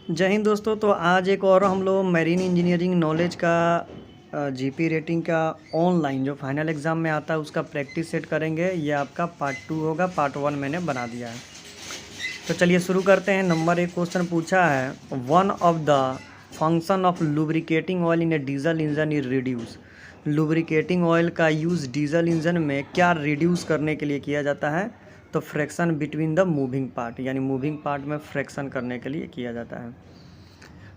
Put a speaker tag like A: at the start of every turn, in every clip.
A: जय हिंद दोस्तों। तो आज एक और हम लोग मैरीन इंजीनियरिंग नॉलेज का जीपी रेटिंग का ऑनलाइन जो फाइनल एग्ज़ाम में आता है उसका प्रैक्टिस सेट करेंगे। ये आपका पार्ट 2 होगा, पार्ट 1 मैंने बना दिया है। तो चलिए शुरू करते हैं। नंबर 1 क्वेश्चन पूछा है, one of the function of lubricating oil in a diesel engine is reduce. Lubricating oil का यूज़ डीजल इंजन में क्या रिड्यूस करने के लिए किया जाता है? तो fraction between the moving part, यानी मूविंग पार्ट में फ्रैक्शन करने के लिए किया जाता है।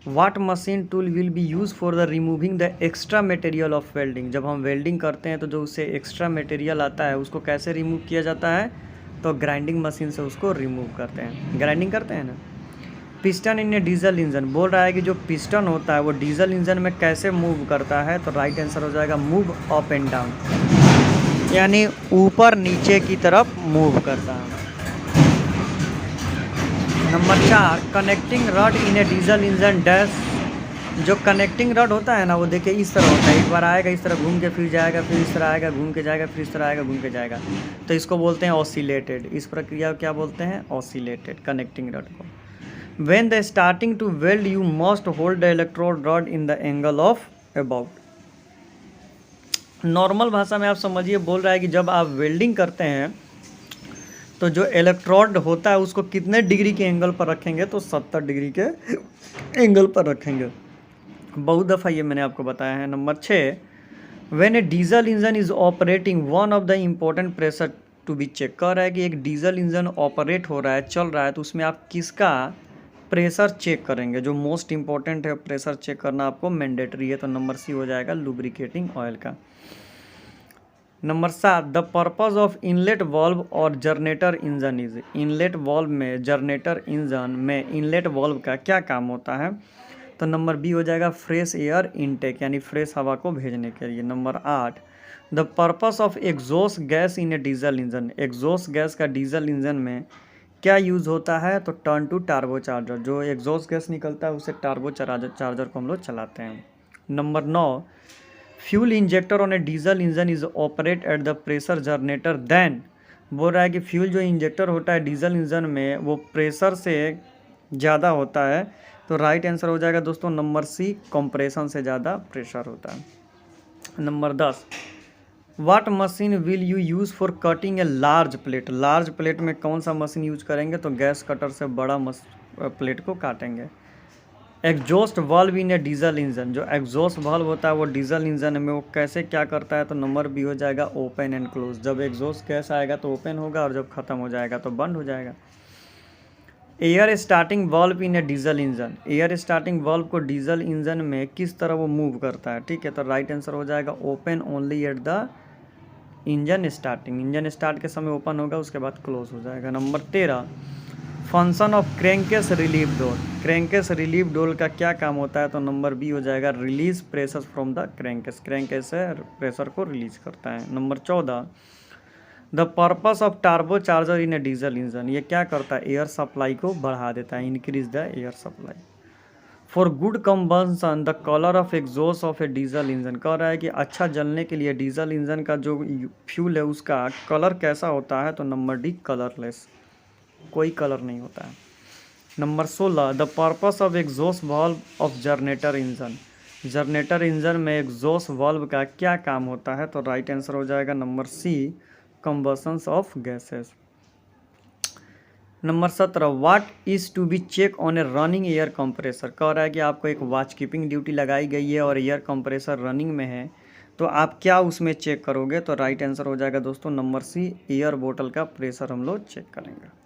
A: What machine tool will be use for the removing the extra material of welding. जब हम वेल्डिंग करते हैं तो जो उससे एक्स्ट्रा मटेरियल आता है उसको कैसे रिमूव किया जाता है? तो ग्राइंडिंग मशीन से उसको रिमूव करते हैं, ग्राइंडिंग करते हैं ना। Piston in a diesel engine, बोल रहा है कि जो पिस्टन होता है वो डीजल इंजन में कैसे मूव करता है? तो राइट आंसर हो जाएगा मूव अप एंड डाउन, यानी ऊपर नीचे की तरफ मूव करता है। Number 4, connecting rod in a diesel engine dash. जो कनेक्टिंग रड होता है ना वो देखिए इस तरह होता है, एक बार आएगा इस तरह घूम के फिर जाएगा, फिर इस तरह आएगा घूम के जाएगा, फिर इस तरह आएगा घूम के जाएगा, तो इसको बोलते हैं ऑसिलेटेड। इस प्रक्रिया को क्या बोलते हैं? ऑसिलेटेड कनेक्टिंग रड को। When the starting to weld you must hold the electrode rod in the angle of about. Normal भाषा में आप समझिए, बोल रहा है कि जब आप वेल्डिंग करते हैं तो जो इलेक्ट्रोड होता है उसको कितने डिग्री के एंगल पर रखेंगे? तो 70 डिग्री के एंगल पर रखेंगे। बहुत दफ़ा ये मैंने आपको बताया है। Number 6, when a diesel engine is operating one of the important pressure to be check. कह रहा है कि एक डीजल इंजन ऑपरेट हो रहा है, चल रहा है, तो उसमें आप किसका प्रेशर चेक करेंगे? जो मोस्ट इंपॉर्टेंट है प्रेशर चेक करना आपको मैंडेटरी है। तो नंबर सी हो जाएगा लुब्रिकेटिंग ऑयल का। Number 7, the purpose of inlet valve और generator engine is. Inlet valve में, जनरेटर इंजन में इनलेट वाल्व का क्या काम होता है? तो नंबर बी हो जाएगा फ्रेश एयर इनटेक, यानी फ्रेश हवा को भेजने के लिए। Number 8, the purpose of exhaust gas in a diesel engine. Exhaust gas का डीजल इंजन में क्या यूज़ होता है? तो टर्न टू टार्बो चार्जर। जो एग्जॉस्ट गैस निकलता है उससे टार्बो चार्जर को हम लोग चलाते हैं। Number 9, fuel injector on a diesel engine is operate at the pressure generator then. बोल रहा है कि फ्यूल जो इंजेक्टर होता है डीजल इंजन में वो प्रेशर से ज़्यादा होता है। तो राइट आंसर हो जाएगा दोस्तों नंबर सी, कंप्रेशन से ज़्यादा प्रेशर होता है। Number 10, what machine will you use for cutting a large plate. Large plate में कौन सा मशीन यूज करेंगे? तो गैस कटर से बड़ा प्लेट को काटेंगे। Exhaust valve in a diesel engine, जो एग्जॉस्ट वाल्व होता है वो डीजल इंजन में वो कैसे क्या करता है? तो नंबर बी हो जाएगा ओपन एंड क्लोज। जब एग्जॉस्ट गैस आएगा तो ओपन होगा और जब खत्म हो जाएगा तो बंद हो जाएगा। Air starting valve in a diesel engine, air starting valve को डीजल इंजन में किस तरह वो मूव करता है? ठीक है, तो राइट आंसर हो जाएगा open only at the engine starting. Engine start के समय ओपन होगा, उसके बाद क्लोज हो जाएगा। Number 13, function of crankcase relief door. Crankcase relief door का क्या काम होता है? तो नंबर बी हो जाएगा release pressure from the crankcase. Crankcase से प्रेशर को रिलीज करता है। Number 14, the purpose of turbo charger in a diesel engine. ये क्या करता है? एयर सप्लाई को बढ़ा देता है, increase the air supply. For good combustion the colour of exhaust of a diesel engine. कह रहा है कि अच्छा जलने के लिए डीजल इंजन का जो फ्यूल है उसका कलर कैसा होता है? तो नंबर डी कलरलेस, कोई कलर नहीं होता है। Number 16, the purpose of exhaust valve of generator engine. Generator engine में एग्जॉस्ट वाल्व का क्या काम होता है? तो राइट आंसर हो जाएगा number C, combustions of gases. Number 17, what is to be check on a running air compressor. कह रहा है कि आपको एक वॉच कीपिंग ड्यूटी लगाई गई है और एयर कंप्रेसर रनिंग में है, तो आप क्या उसमें चेक करोगे? तो राइट आंसर हो जाएगा दोस्तों नंबर सी, एयर बोतल का प्रेशर हम लोग चेक करेंगे।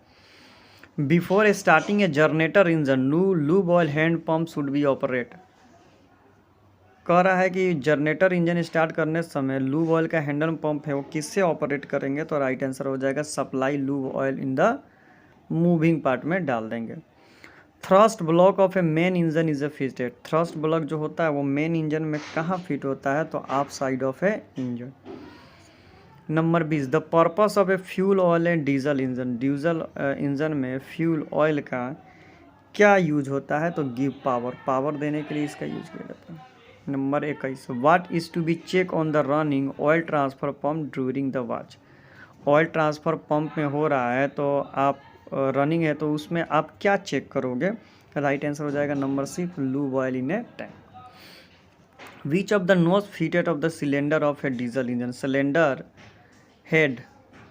A: Before starting a generator engine no lube oil hand pump should be operate. कह रहा है कि जनरेटर इंजन स्टार्ट करने समय लूब ऑयल का हैंडल पंप है वो किससे ऑपरेट करेंगे? तो राइट आंसर हो जाएगा supply lube oil in the moving part में डाल देंगे। Thrust block of A main engine is a fitted. Thrust block जो होता है वो मेन इंजन में कहाँ फिट होता है? तो आप side of A engine. Number 20, the purpose of a fuel oil and diesel engine. Diesel engine में फ्यूल ऑयल का क्या यूज होता है? तो गिव पावर, पावर देने के लिए इसका यूज किया जाता है। Number 21, what is to be check on the running oil transfer pump during the watch. Oil transfer pump में हो रहा है तो आप रनिंग है तो उसमें आप क्या चेक करोगे? राइट आंसर हो जाएगा number C, lube oil in a tank. Which of the nose fitted of the cylinder of a diesel engine, cylinder head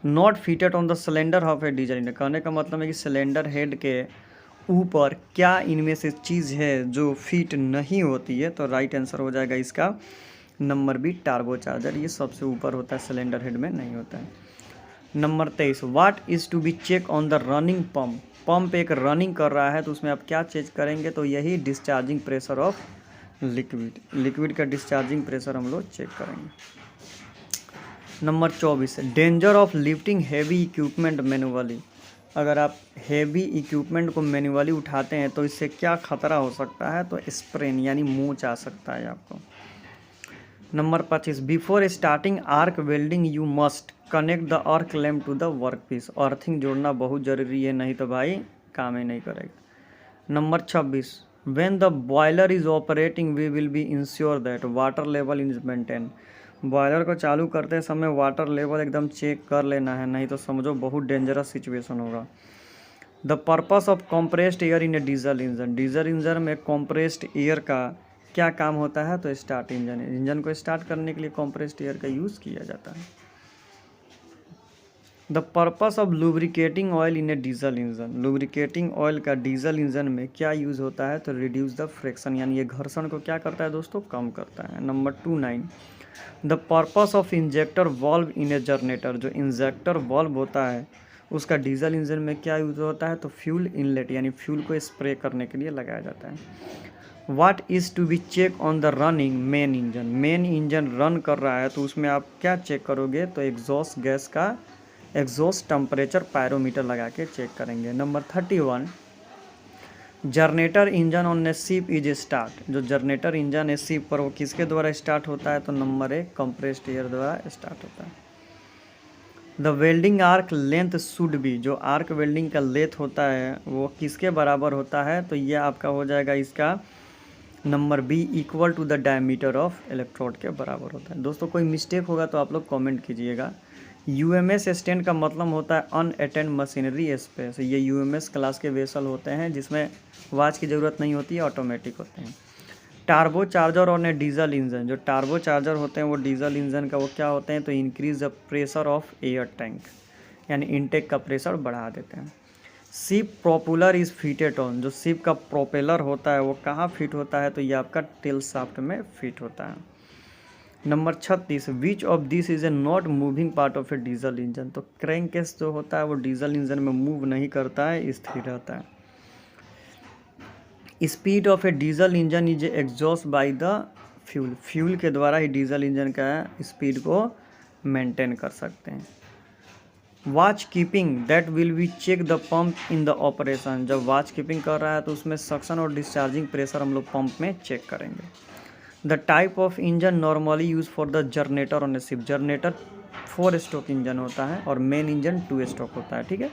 A: not fitted on the cylinder of a diesel engine, कहने का मतलब है कि cylinder head के ऊपर क्या इनमें से चीज़ है जो फिट नहीं होती है, तो राइट आंसर हो जाएगा इसका नंबर बी, टार्बो चार्जर। ये सबसे ऊपर होता है, सिलेंडर हेड में नहीं होता है। Number 23, what is to be check on the running pump, pump एक रनिंग कर रहा है तो उसमें आप क्या चेक करेंगे, तो यही discharging pressure of liquid, liquid का डिस्चार्जिंग प्रेशर हम लोग चेक करेंगे। Number 24, danger of lifting heavy equipment manually, अगर आप हैवी इक्विपमेंट को मैनुअली उठाते हैं तो इससे क्या खतरा हो सकता है, तो स्प्रेन यानी मोच आ सकता है आपको। Number 25, before starting arc welding you must connect the arc lamp to the work piece, earthing जोड़ना बहुत ज़रूरी है, नहीं तो भाई काम ही नहीं करेगा। Number 26, when the boiler is operating we will be insure that water level is maintain, boiler को चालू करते समय वाटर लेवल एकदम चेक कर लेना है, नहीं तो समझो बहुत डेंजरस सिचुएशन होगा। The purpose of compressed air in a diesel engine, diesel engine में कॉम्प्रेस्ड एयर का क्या काम होता है, तो स्टार्ट इंजन, इंजन को स्टार्ट करने के लिए कॉम्प्रेस्ड एयर का यूज़ किया जाता है। The purpose of lubricating oil in a diesel engine, lubricating oil का डीजल इंजन में क्या यूज़ होता है, तो रिड्यूस द फ्रिक्शन, यानी ये घर्षण को क्या करता है दोस्तों, कम करता है। Number 29, the purpose of injector valve in A generator, जो इंजेक्टर वॉल्व होता है उसका डीजल इंजन में क्या यूज़ होता है, तो फ्यूल इनलेट, यानी फ्यूल को स्प्रे करने के लिए लगाया जाता है। What is to be check on the running main engine, main engine run कर रहा है तो उसमें आप क्या चेक करोगे, तो एग्जॉस्ट गैस का एग्जॉस्ट टेम्परेचर पैरोमीटर लगा के चेक करेंगे। Number 31, generator engine on A ship is start, जो जनरेटर इंजन है शिप पर वो किसके द्वारा स्टार्ट होता है, तो नंबर 1, कंप्रेस्ड एयर द्वारा स्टार्ट होता है। The welding arc length should be, जो आर्क वेल्डिंग का लेंथ होता है वो किसके बराबर होता है, तो ये आपका हो जाएगा इसका number B, equal to the diameter of electrode के बराबर होता है। दोस्तों कोई मिस्टेक होगा तो आप लोग कमेंट कीजिएगा। यूएमएस स्टैंड का मतलब होता है अनअटेंड मशीनरी स्पेस, ये यूएमएस क्लास के वेसल होते हैं जिसमें वॉच की ज़रूरत नहीं होती है, ऑटोमेटिक होते हैं। टार्बो चार्जर और डीजल इंजन, जो टार्बो चार्जर होते हैं वो डीजल इंजन का वो क्या होते हैं, तो increase the pressure of air tank, यानी इनटेक का प्रेशर बढ़ा देते हैं। Ship propeller is fitted on, जो शिप का प्रोपेलर होता है वो कहाँ फिट होता है, तो ये आपका टेल शाफ्ट में फिट होता है। Number 36, which of this is a not moving part of a diesel engine, तो क्रैंककेस जो होता है वो डीजल इंजन में मूव नहीं करता है, स्थिर रहता है। Speed of a diesel engine is exhaust by the fuel, fuel के द्वारा ही डीजल इंजन का स्पीड को मेंटेन कर सकते हैं। Watch keeping that will be check the pump in the operation, जब वॉच कीपिंग कर रहा है तो उसमें सक्शन और डिस्चार्जिंग प्रेशर हम लोग पंप में चेक करेंगे। The type of engine normally use for the generator on A ship, generator 4 stroke engine होता है और मेन इंजन 2 स्ट्रोक होता है, ठीक है।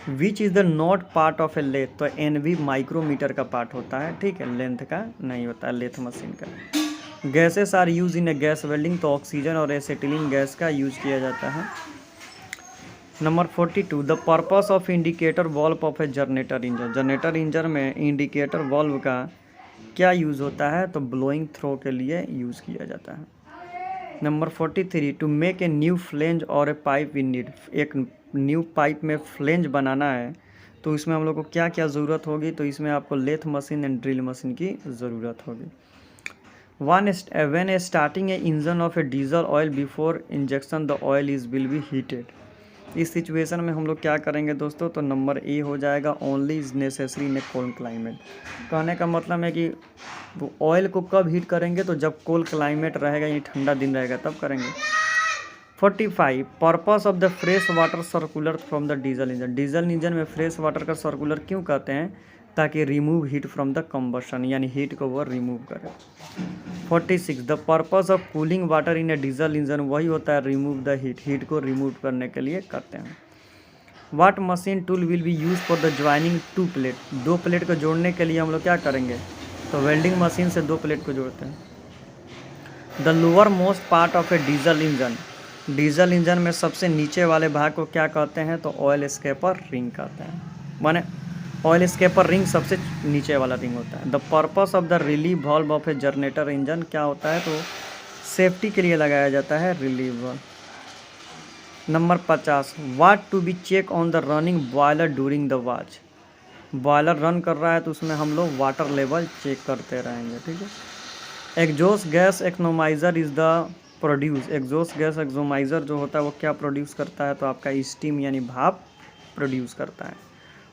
A: Which is the not part of a lathe, तो एनवी माइक्रोमीटर का पार्ट होता है, ठीक है, लेंथ का नहीं होता है, लेथ मशीन का। Gases are use in a gas welding, तो ऑक्सीजन और एसिटिलीन गैस का यूज किया जाता है। Number 42, the purpose of indicator valve of a generator engine, generator engine में इंडिकेटर वॉल्व का क्या यूज़ होता है, तो ब्लोइंग थ्रो के लिए यूज़ किया जाता है। Number 43, to make a new flange और ए पाइप इन नीड, एक न्यू पाइप में फ्लेंज बनाना है तो इसमें हम लोग को क्या क्या ज़रूरत होगी, तो इसमें आपको lathe machine and drill machine की ज़रूरत होगी। When a starting a engine of a diesel oil before injection the oil is will be heated, इस सिचुएशन में हम लोग क्या करेंगे दोस्तों, तो नंबर ए हो जाएगा only is necessary in A cold climate, कहने का मतलब है कि वो ऑयल को कब हीट करेंगे, तो जब कोल्ड क्लाइमेट रहेगा यानी ठंडा दिन रहेगा तब करेंगे। 45, purpose of the fresh water circular from the diesel engine, diesel engine में फ्रेश वाटर का सर्कुलर क्यों कहते हैं, ताकि remove heat from the combustion, यानी हीट को वो रिमूव करे। 46, the purpose of cooling water in a diesel engine, वही होता है रिमूव द हीट, हीट को रिमूव करने के लिए करते हैं। What machine tool will be use for the joining 2 plate, 2 plate को जोड़ने के लिए हम लोग क्या करेंगे, तो वेल्डिंग मशीन से 2 प्लेट को जोड़ते हैं। The lower most part of a diesel engine, diesel engine में सबसे नीचे वाले भाग को क्या कहते हैं, तो ऑयल एस्केपर रिंग कहते हैं। माने ऑयल स्केपर रिंग सबसे नीचे वाला रिंग होता है। The purpose of the relieve valve of a generator engine क्या होता है, तो सेफ्टी के लिए लगाया जाता है relieve valve. Number 50, what to be check on the running boiler during the watch. Boiler run कर रहा है तो उसमें हम लोग वाटर लेवल चेक करते रहेंगे, ठीक है। Exhaust gas economizer is the produce. Exhaust gas economizer जो होता है वो क्या प्रोड्यूस करता है, तो आपका स्टीम यानी भाप प्रोड्यूस करता है।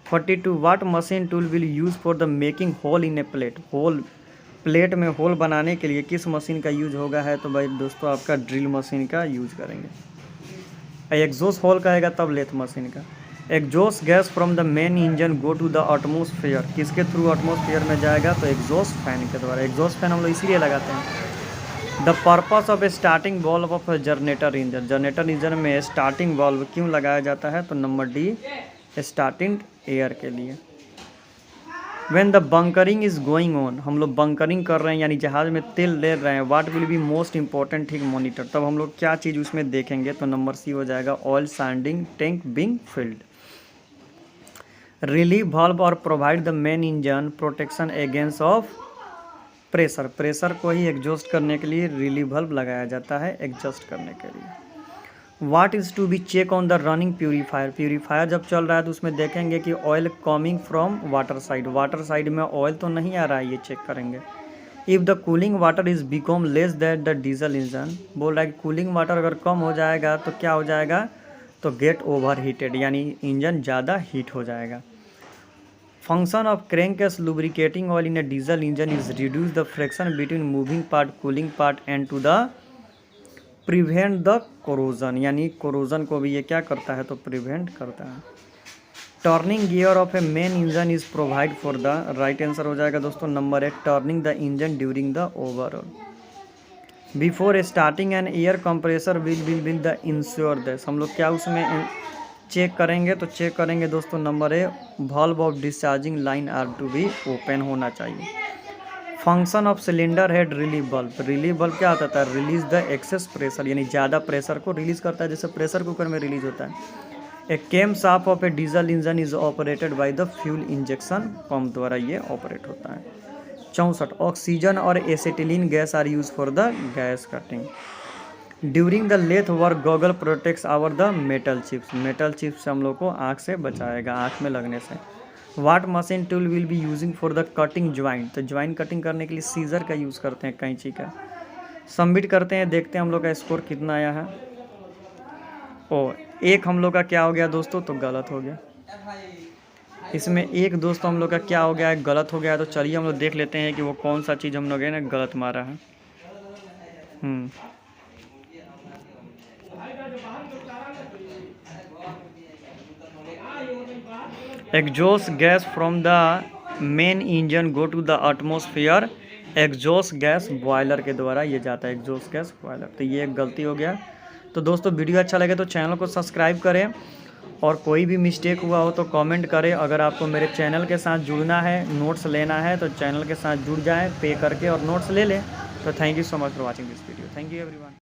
A: 42, what machine tool will use for the making hole in a plate. Hole plate में होल बनाने के लिए किस मशीन का यूज होगा है, तो भाई दोस्तों आपका ड्रिल मशीन का यूज करेंगे। एग्जॉस्ट होल कहेगा तब लेथ मशीन का। Exhaust gas from the main engine go to the atmosphere. किसके थ्रू एटमॉस्फेयर में जाएगा, तो एग्जॉस्ट फैन के द्वारा। एग्जॉस्ट फैन हम लोग इसीलिए लगाते हैं। The purpose of A starting valve of generator engine. Generator engine में स्टार्टिंग वॉल्व क्यों लगाया जाता है, तो नंबर डी स्टार्टिंग एयर के लिए। When the bunkering is going on, हम लोग बंकरिंग कर रहे हैं यानी जहाज में तेल ले रहे हैं, what will be most important ठीक मॉनिटर। तब हम लोग क्या चीज़ उसमें देखेंगे, तो नंबर सी हो जाएगा oil sanding tank being filled. Relief valve और provide the main engine protection against of pressure. Pressure को ही एग्जॉस्ट करने के लिए रिलीव वाल्व लगाया जाता है, एग्जॉस्ट करने के लिए। What is to be check on the running purifier. Purifier जब चल रहा है तो उसमें देखेंगे कि oil coming from water side. Water side में ऑयल तो नहीं आ रहा है, ये चेक करेंगे। If the cooling water is become less that the diesel engine, बोल रहा है कि कूलिंग वाटर अगर कम हो जाएगा तो क्या हो जाएगा, तो गेट ओवर हीटेड यानी इंजन ज़्यादा हीट हो जाएगा। Function of crankcase lubricating oil in a diesel engine is reduce the friction between moving part cooling part and to the prevent the corrosion, यानी कोरोजन को भी ये क्या करता है, तो प्रिवेंट करता है। Turning gear of A main engine is provide for the, right answer हो जाएगा दोस्तों number 1 turning the engine during the overall. Before starting N air compressor will the ensure this. हम लोग क्या उसमें चेक करेंगे, तो चेक करेंगे दोस्तों number 1 valve of discharging line are to be open होना चाहिए। Function of cylinder head relieve bulb. Relieve bulb क्या होता है, रिलीज द एक्सेस प्रेशर यानी ज़्यादा प्रेशर को रिलीज करता है, जैसे प्रेशर कुकर में रिलीज होता है। A cam shaft of a diesel engine is operated by the fuel injection pump द्वारा ये ऑपरेट होता है। 64, ऑक्सीजन और acetylene gas are use for the gas cutting. During the lathe work goggle protects our the metal chips. Metal chips हम लोग को आँख से बचाएगा, आँख में लगने से। What machine tool will be using for the cutting joint. तो ज्वाइंट कटिंग करने के लिए सीजर का यूज़ करते हैं, कैंची का। सबमिट करते हैं, देखते हैं हम लोग का स्कोर कितना आया है। ओ एक हम लोग का क्या हो गया दोस्तों, तो गलत हो गया। इसमें एक दोस्तों हम लोग का क्या हो गया है, गलत हो गया है। तो चलिए हम लोग देख लेते हैं कि वो कौन सा चीज़ हम लोग ने गलत मारा है। Exhaust gas from the main engine go to the atmosphere. Exhaust gas boiler के द्वारा ये जाता है, एग्जॉस्ट गैस बॉयलर। तो ये एक गलती हो गया। तो दोस्तों वीडियो अच्छा लगे तो चैनल को सब्सक्राइब करें, और कोई भी मिस्टेक हुआ हो तो कमेंट करें। अगर आपको मेरे चैनल के साथ जुड़ना है, नोट्स लेना है, तो चैनल के साथ जुड़ जाएं पे करके और नोट्स ले लें। तो thank you so much for watching this video. Thank you everyone.